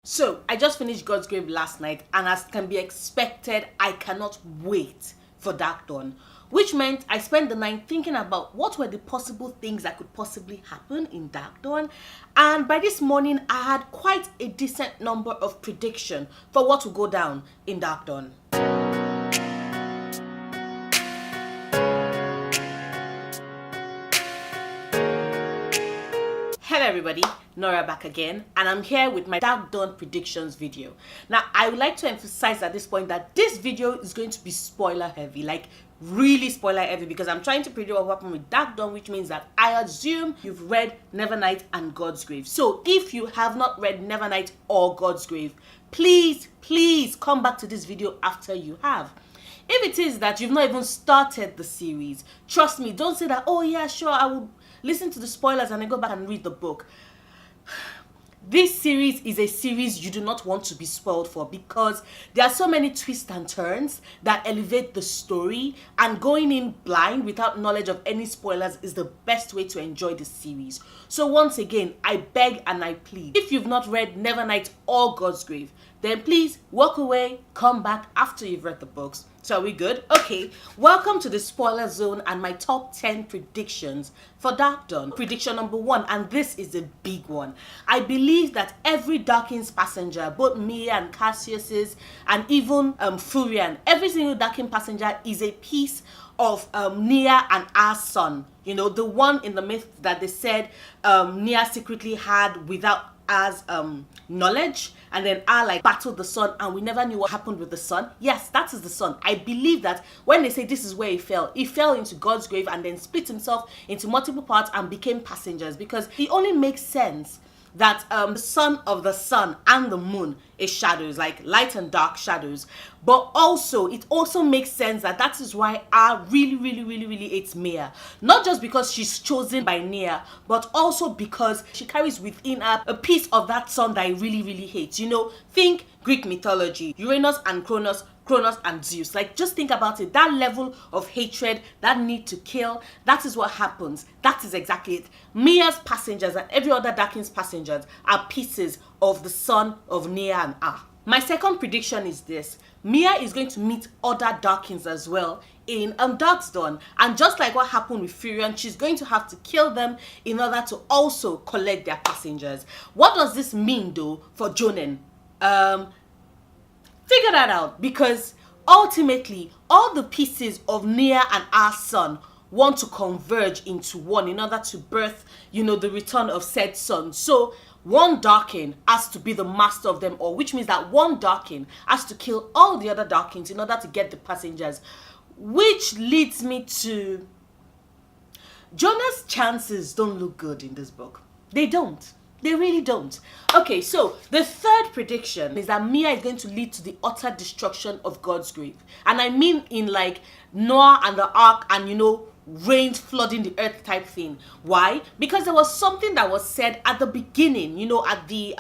So, I just finished God's Grave last night, and as can be expected, I cannot wait for Darkdawn. Which meant I spent the night thinking about what were the possible things that could possibly happen in Darkdawn. And by this morning, I had quite a decent number of prediction for what will go down in Darkdawn. Hello everybody, Nora back again, and I'm here with my Darkdawn Predictions video. Now, I would like to emphasize at this point that this video is going to be spoiler heavy, like really spoiler heavy, because I'm trying to predict what will happen with Darkdawn, which means that I assume you've read Nevernight and God's Grave. So if you have not read Nevernight or God's Grave, please come back to this video after you have. If it is that you've not even started the series, trust me, don't say that, oh yeah, sure, I will listen to the spoilers and then go back and read the book. This series is a series you do not want to be spoiled for, because there are so many twists and turns that elevate the story, and going in blind without knowledge of any spoilers is the best way to enjoy the series. So once again, I beg and I plead, if you've not read Nevernight or God's Grave, then please walk away, come back after you've read the books. So are we good? Okay, welcome to the spoiler zone and my top 10 predictions for Darkdawn. Prediction number 1, and this is a big one. I believe that every Darkins passenger, both Mia and Cassius's, and even Furian, every single Darkin passenger is a piece of Nia and R's son. You know, the one in the myth that they said Nia secretly had without as knowledge, and then R like battled the sun and we never knew what happened with the son. Yes, that is the son. I believe that when they say this is where he fell into God's grave and then split himself into multiple parts and became passengers, because it only makes sense that the son of the sun and the moon is shadows, like light and dark shadows. But also, it also makes sense that that is why R really hates Mia. Not just because she's chosen by Nia, but also because she carries within her a piece of that sun that he really hates. You know, think Greek mythology, Uranus and Kronos and Zeus. Like, just think about it. That level of hatred, that need to kill, that is what happens. That is exactly it. Mia's passengers and every other Darkins passengers are pieces of the son of Nia and R. My second prediction is this. Mia is going to meet other Darkins as well in Darkdawn, and just like what happened with Furion, she's going to have to kill them in order to also collect their passengers. What does this mean though for Jonen? Figure that out, because ultimately all the pieces of Nia and our son want to converge into one in order to birth, you know, the return of said son. So one Darkin has to be the master of them all, which means that one Darkin has to kill all the other Darkins in order to get the passengers, which leads me to Jonah's chances don't look good in this book. They don't. They really don't. Okay, so the third prediction is that Mia is going to lead to the utter destruction of God's grave. And I mean in like Noah and the ark and, you know, rains flooding the earth type thing. Why? Because there was something that was said at the beginning, you know, at the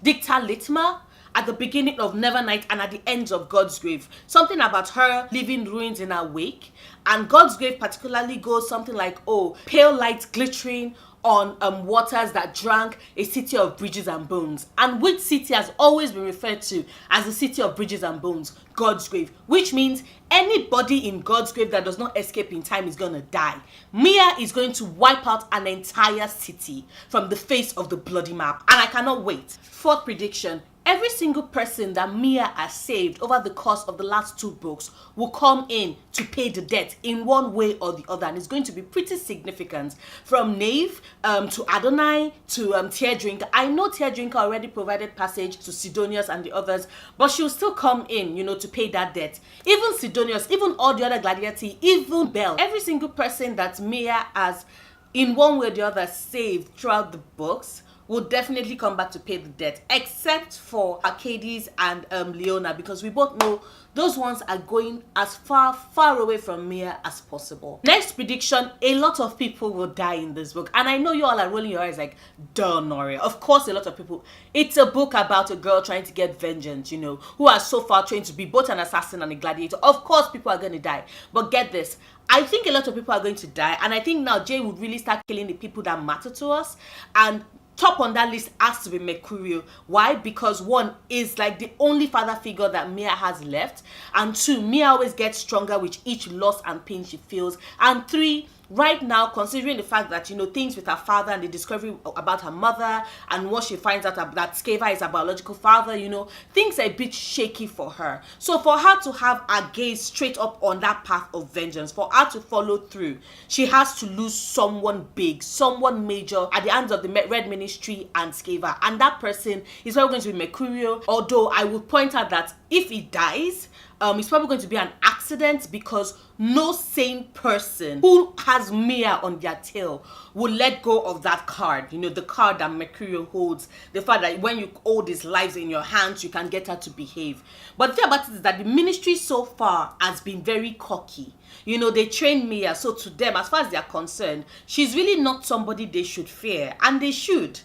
Dicta Litma, at the beginning of Nevernight and at the end of God's Grave. Something about her leaving ruins in her wake. And God's Grave particularly goes something like, oh, pale light glittering on waters that drank a city of bridges and bones. And which city has always been referred to as the city of bridges and bones? God's Grave. Which means anybody in God's Grave that does not escape in time is gonna die. Mia is going to wipe out an entire city from the face of the bloody map, and I cannot wait. Fourth prediction. Every single person that Mia has saved over the course of the last 2 books will come in to pay the debt in one way or the other, and it's going to be pretty significant. From Nave to Adonai to Teardrinker. I know Teardrinker already provided passage to Sidonius and the others, but she'll still come in, you know, to pay that debt. Even Sidonius, even all the other gladiati, even Belle. Every single person that Mia has, in one way or the other, saved throughout the books will definitely come back to pay the debt, except for Arcades and Leona, because we both know those ones are going as far away from Mia as possible. Next prediction, a lot of people will die in this book, and I know you all are rolling your eyes like, duh, Nori. Of course a lot of people. It's a book about a girl trying to get vengeance, you know, who has so far trained to be both an assassin and a gladiator. Of course people are going to die, but get this, I think a lot of people are going to die, and I think now Jay would really start killing the people that matter to us, and top on that list has to be Mercurio. Why? Because one is like the only father figure that Mia has left, and two, Mia always gets stronger with each loss and pain she feels, and three, right now, considering the fact that, you know, things with her father and the discovery about her mother and what she finds out that Skeva is her biological father, you know, things are a bit shaky for her. So for her to have her gaze straight up on that path of vengeance, for her to follow through, she has to lose someone big, someone major at the hands of the Red Ministry and Skeva. And that person is probably going to be Mercurio, although I would point out that if he dies, it's probably going to be an accident, because no sane person who has Mia on their tail will let go of that card. You know, the card that Mercurio holds, the fact that when you hold his lives in your hands, you can get her to behave. But the thing about it is that the ministry so far has been very cocky. You know, they train Mia, so to them, as far as they are concerned, she's really not somebody they should fear, and they should,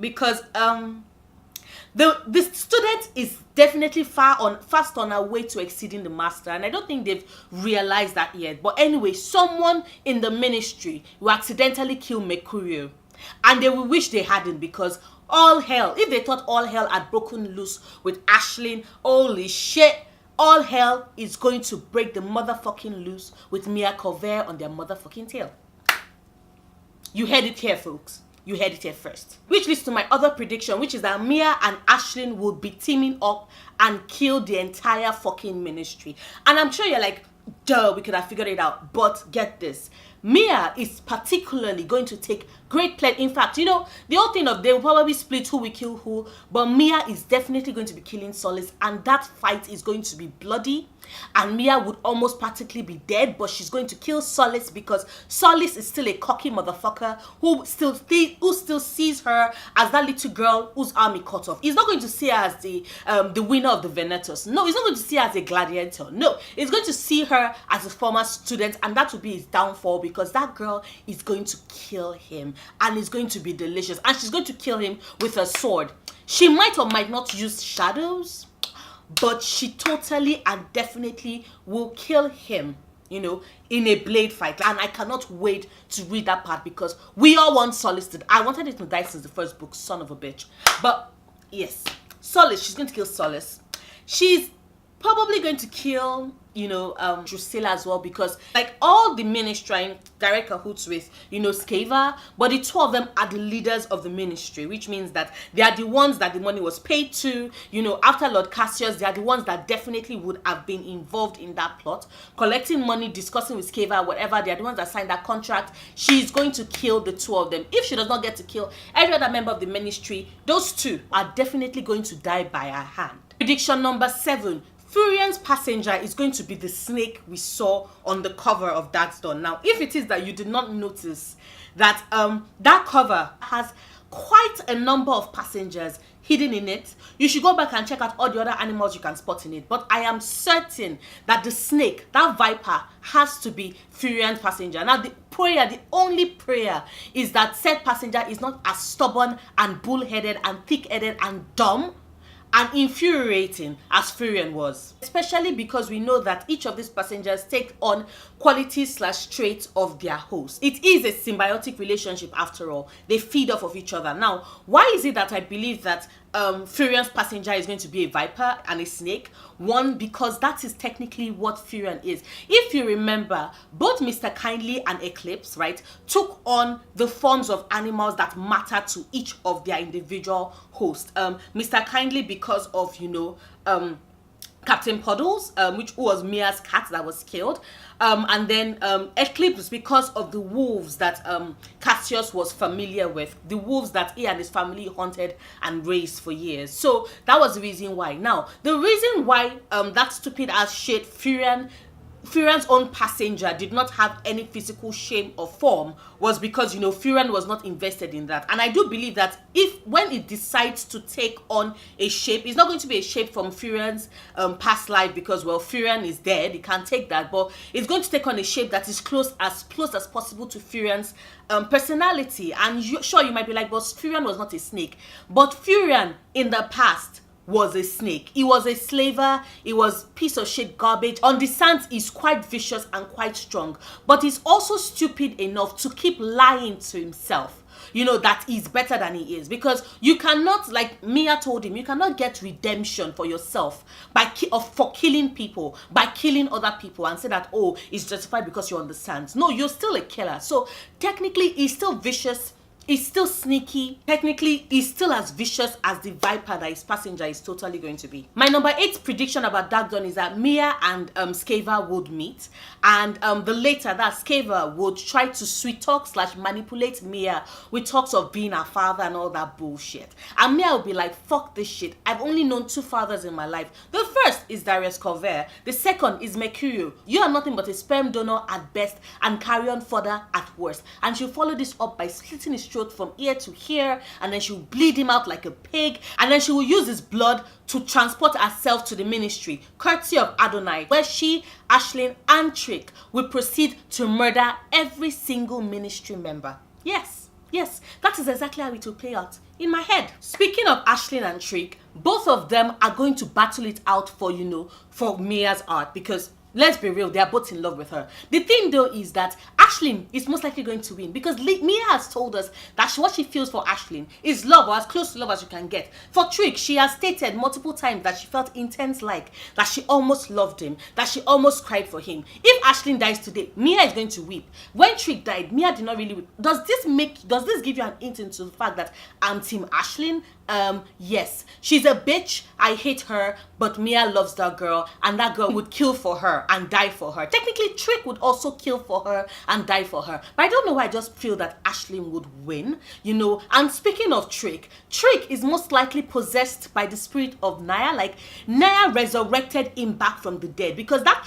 because the student is definitely fast on her way to exceeding the master, and I don't think they've realized that yet. But anyway, someone in the ministry will accidentally kill Mercurio, and they will wish they hadn't, because all hell, if they thought all hell had broken loose with Ashlyn, holy shit, all hell is going to break the motherfucking loose with Mia Colvert on their motherfucking tail. You heard it here, folks. You heard it here first. Which leads to my other prediction, which is that Mia and Ashlyn will be teaming up and kill the entire fucking ministry. And I'm sure you're like, duh, we could have figured it out. But get this. Mia is particularly going to take great pleasure. In fact, you know, the whole thing of they will probably split who will kill who, but Mia is definitely going to be killing Solace, and that fight is going to be bloody, and Mia would almost practically be dead, but she's going to kill Solace, because Solace is still a cocky motherfucker who still sees her as that little girl whose arm he cut off. He's not going to see her as the winner of the Venetos. No, he's not going to see her as a gladiator. No, he's going to see her as a former student, and that will be his downfall, because that girl is going to kill him, and it's going to be delicious, and she's going to kill him with a sword. She might or might not use shadows, but she totally and definitely will kill him, you know, in a blade fight. And I cannot wait to read that part, because we all want Solace to die. I wanted it to die since the first book, son of a bitch. But yes, Solace, she's going to kill Solace. She's probably going to kill, you know, Drusilla as well, because like all the ministry in direct cahoots with, you know, Skeva, but the two of them are the leaders of the ministry, which means that they are the ones that the money was paid to, you know, after Lord Cassius. They are the ones that definitely would have been involved in that plot, collecting money, discussing with Skeva, whatever. They are the ones that signed that contract. She's going to kill the two of them. If she does not get to kill every other member of the ministry, those two are definitely going to die by her hand. Prediction number 7. Furian's passenger is going to be the snake we saw on the cover of Darkdawn. Now, if it is that you did not notice that that cover has quite a number of passengers hidden in it, you should go back and check out all the other animals you can spot in it. But I am certain that the snake, that viper, has to be Furian's passenger. Now, the only prayer is that said passenger is not as stubborn and bullheaded and thick-headed and dumb and infuriating as Furian was, especially because we know that each of these passengers take on qualities/traits of their host. It is a symbiotic relationship after all. They feed off of each other. Now, why is it that I believe that Furian's passenger is going to be a viper and a snake? One, because that is technically what Furian is. If you remember, both Mr. Kindly and Eclipse, right, took on the forms of animals that matter to each of their individual hosts. Mr. Kindly because of, you know, Captain Puddles, who was Mia's cat that was killed. And then Eclipse because of the wolves that Cassius was familiar with. The wolves that he and his family hunted and raised for years. So that was the reason why. Now, the reason why that stupid ass shit Furian's own passenger did not have any physical shape or form was because, you know, Furian was not invested in that. And I do believe that when it decides to take on a shape, it's not going to be a shape from Furian's past life, because, well, Furian is dead, he can't take that, but it's going to take on a shape that is close as possible to Furian's personality. And sure, you might be like, but Furian was not a snake. But Furian in the past was a snake. He was a slaver. He was piece of shit garbage. On the sands, he's quite vicious and quite strong, but he's also stupid enough to keep lying to himself. you know, that he's better than he is. Because you cannot, like Mia told him, you cannot get redemption for yourself for killing people, by killing other people, and say that, oh, it's justified because you're on the sands. No, you're still a killer. So technically he's still vicious. He's still sneaky. Technically, he's still as vicious as the viper that his passenger is totally going to be. My number 8 prediction about Darkdawn is that Mia and Skaver would meet. And the later that Skaver would try to sweet talk / manipulate Mia with talks of being her father and all that bullshit. And Mia will be like, fuck this shit. I've only known 2 fathers in my life. The first is Darius Corver. The second is Mercurio. You are nothing but a sperm donor at best and carrion fodder at worst. And she'll follow this up by slitting his throat from ear to ear, and then she will bleed him out like a pig, and then she will use his blood to transport herself to the ministry, courtesy of Adonai, where she, Ashlyn, and Trick will proceed to murder every single ministry member. Yes, that is exactly how it will play out in my head. Speaking of Ashlyn and Trick, both of them are going to battle it out for, you know, for Mia's art, because let's be real, they are both in love with her. The thing though is that Ashlyn is most likely going to win, because Mia has told us that what she feels for Ashlyn is love, or as close to love as you can get. For Trick, she has stated multiple times that she felt intense like, that she almost loved him, that she almost cried for him. If Ashlyn dies today, Mia is going to weep. When Trick died, Mia did not really weep. Does this give you an hint into the fact that I'm team Ashlyn? Yes, she's a bitch, I hate her, but Mia loves that girl, and that girl would kill for her and die for her. Technically, Trick would also kill for her and die for her, but I don't know why I just feel that Ashlyn would win, you know. And speaking of Trick is most likely possessed by the spirit of Naya. Like, Naya resurrected him back from the dead, because that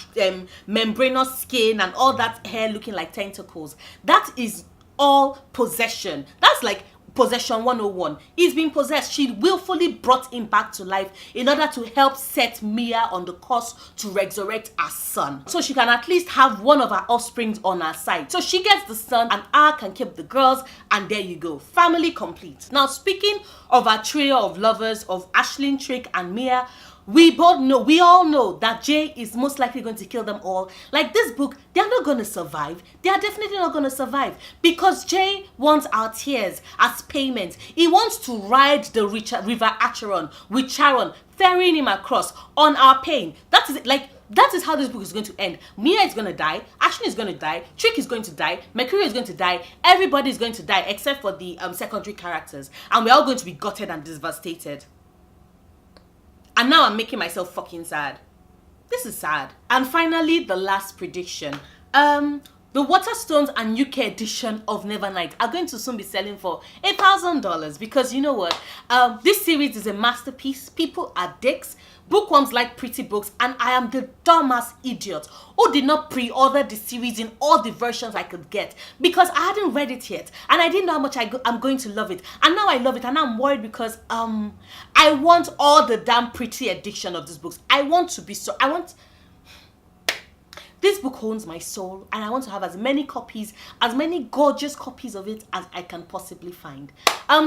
membranous skin and all that hair looking like tentacles, that is all possession. That's like possession 101. He's been possessed. She willfully brought him back to life in order to help set Mia on the course to resurrect her son, so she can at least have one of her offsprings on her side. So she gets the son and I can keep the girls, and there you go, family complete. Now, speaking of our trio of lovers of Ashlyn, Trick, and Mia, we all know that Jay is most likely going to kill them all. Like, this book, they're not going to survive. They are definitely not going to survive, because Jay wants our tears as payment. He wants to ride the river Acheron with Charon, ferrying him across on our pain. That is it. Like, that is how this book is going to end. Mia is going to die, Ashlyn is going to die, Trick is going to die, Mercurio is going to die, everybody is going to die except for the secondary characters, and we're all going to be gutted and devastated. And now I'm making myself fucking sad. This is sad. And finally, the last prediction. The Waterstones and UK edition of Nevernight are going to soon be selling for $1,000, because you know what? This series is a masterpiece. People are dicks. Bookworms like pretty books, and I am the dumbass idiot who did not pre-order the series in all the versions I could get, because I hadn't read it yet and I didn't know how much I'm going to love it. And now I love it, and I'm worried because I want all the damn pretty edition of these books. This book owns my soul, and I want to have as many gorgeous copies of it as I can possibly find.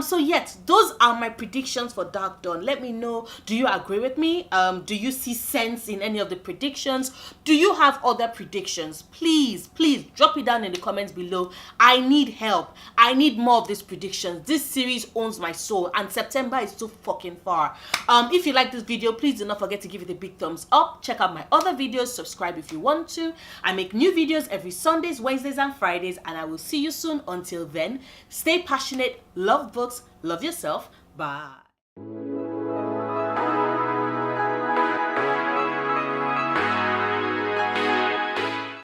So yet, those are my predictions for Darkdawn. Let me know, do you agree with me? Do you see sense in any of the predictions? Do you have other predictions? Please drop it down in the comments below. I need help. I need more of these predictions. This series owns my soul, and September is too fucking far. If you like this video, please do not forget to give it a big thumbs up. Check out my other videos. Subscribe if you want to. I make new videos every Sundays, Wednesdays, and Fridays, and I will see you soon. Until then, stay passionate, love books, love yourself. Bye.